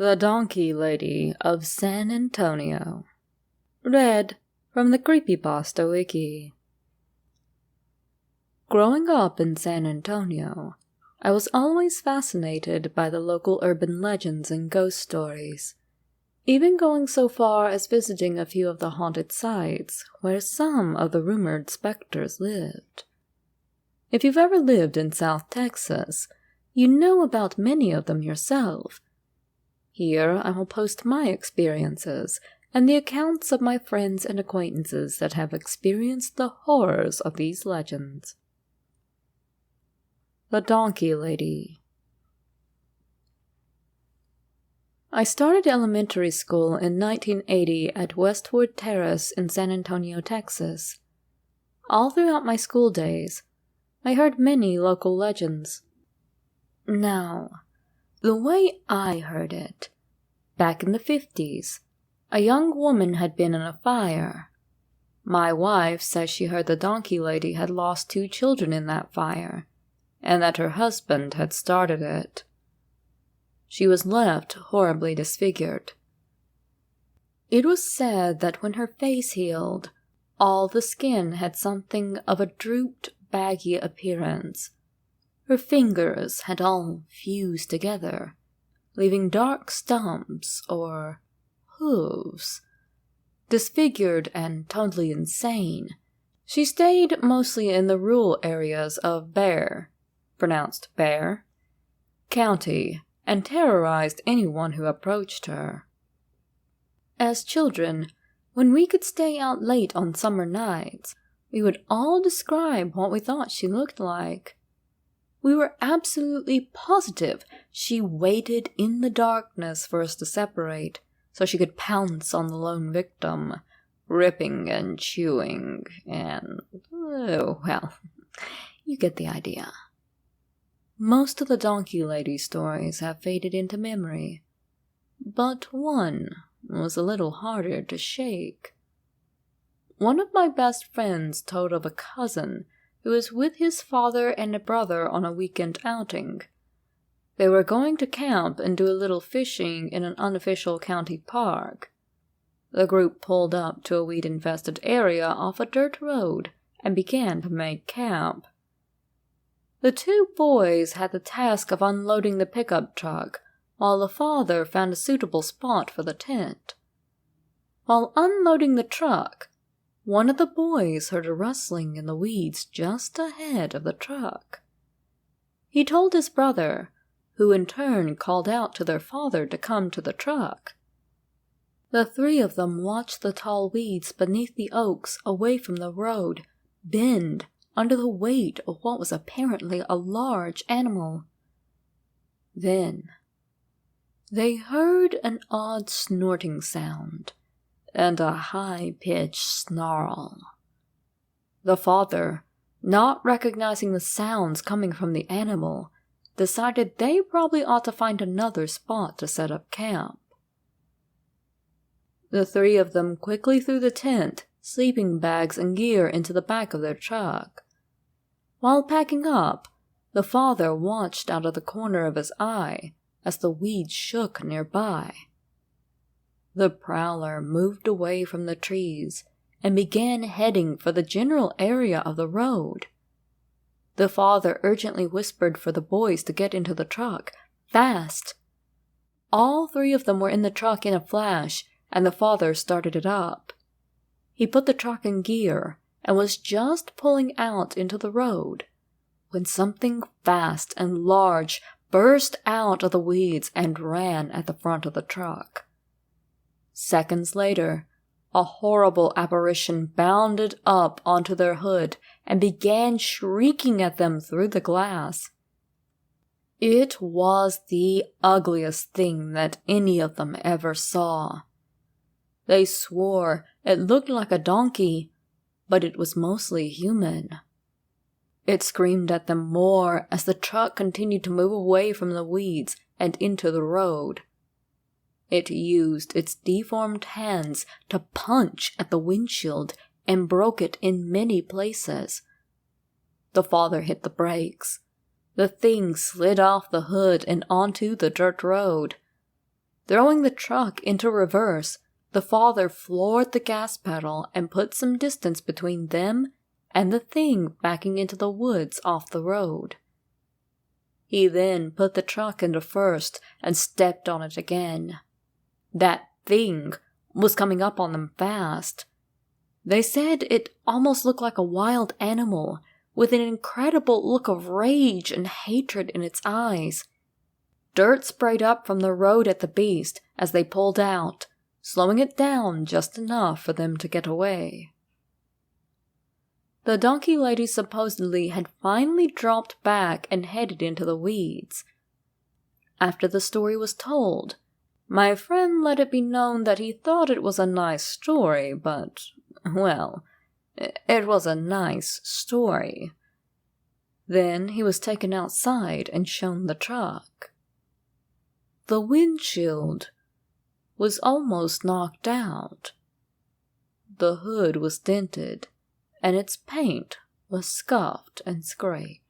The Donkey Lady of San Antonio. Read from the Creepypasta wiki. Growing up in San Antonio, I was always fascinated by the local urban legends and ghost stories, even going so far as visiting a few of the haunted sites where some of the rumored specters lived. If you've ever lived in South Texas, you know about many of them yourself. Here I will post my experiences and the accounts of my friends and acquaintances that have experienced the horrors of these legends. The Donkey Lady. I started elementary school in 1980 at Westwood Terrace in San Antonio, Texas. All throughout my school days, I heard many local legends. Now, the way I heard it, back in the 50s, a young woman had been in a fire. My wife says she heard the Donkey Lady had lost 2 children in that fire, and that her husband had started it. She was left horribly disfigured. It was said that when her face healed, all the skin had something of a drooped, baggy appearance. Her fingers had all fused together, leaving dark stumps or hooves. Disfigured and totally insane, she stayed mostly in the rural areas of Bear, pronounced Bear, County, and terrorized anyone who approached her. As children, when we could stay out late on summer nights, we would all describe what we thought she looked like. We were absolutely positive she waited in the darkness for us to separate, so she could pounce on the lone victim, ripping and chewing, and, well, you get the idea. Most of the Donkey Lady stories have faded into memory, but one was a little harder to shake. One of my best friends told of a cousin who was with his father and a brother on a weekend outing. They were going to camp and do a little fishing in an unofficial county park. The group pulled up to a weed-infested area off a dirt road and began to make camp. The 2 boys had the task of unloading the pickup truck, while the father found a suitable spot for the tent. While unloading the truck, one of the boys heard a rustling in the weeds just ahead of the truck. He told his brother, who in turn called out to their father to come to the truck. The 3 of them watched the tall weeds beneath the oaks away from the road bend under the weight of what was apparently a large animal. Then, they heard an odd snorting sound and a high-pitched snarl. The father, not recognizing the sounds coming from the animal, decided they probably ought to find another spot to set up camp. The 3 of them quickly threw the tent, sleeping bags, and gear into the back of their truck. While packing up, the father watched out of the corner of his eye as the weeds shook nearby. The prowler moved away from the trees and began heading for the general area of the road. The father urgently whispered for the boys to get into the truck, fast. All 3 of them were in the truck in a flash, and the father started it up. He put the truck in gear and was just pulling out into the road when something fast and large burst out of the weeds and ran at the front of the truck. Seconds later, a horrible apparition bounded up onto their hood and began shrieking at them through the glass. It was the ugliest thing that any of them ever saw. They swore it looked like a donkey, but it was mostly human. It screamed at them more as the truck continued to move away from the weeds and into the road. It used its deformed hands to punch at the windshield and broke it in many places. The father hit the brakes. The thing slid off the hood and onto the dirt road. Throwing the truck into reverse, the father floored the gas pedal and put some distance between them and the thing backing into the woods off the road. He then put the truck into first and stepped on it again. That thing was coming up on them fast. They said it almost looked like a wild animal, with an incredible look of rage and hatred in its eyes. Dirt sprayed up from the road at the beast as they pulled out, slowing it down just enough for them to get away. The donkey lady supposedly had finally dropped back and headed into the weeds. After the story was told, my friend let it be known that he thought it was a nice story, but, well, it was a nice story. Then he was taken outside and shown the truck. The windshield was almost knocked out. The hood was dented, and its paint was scuffed and scraped.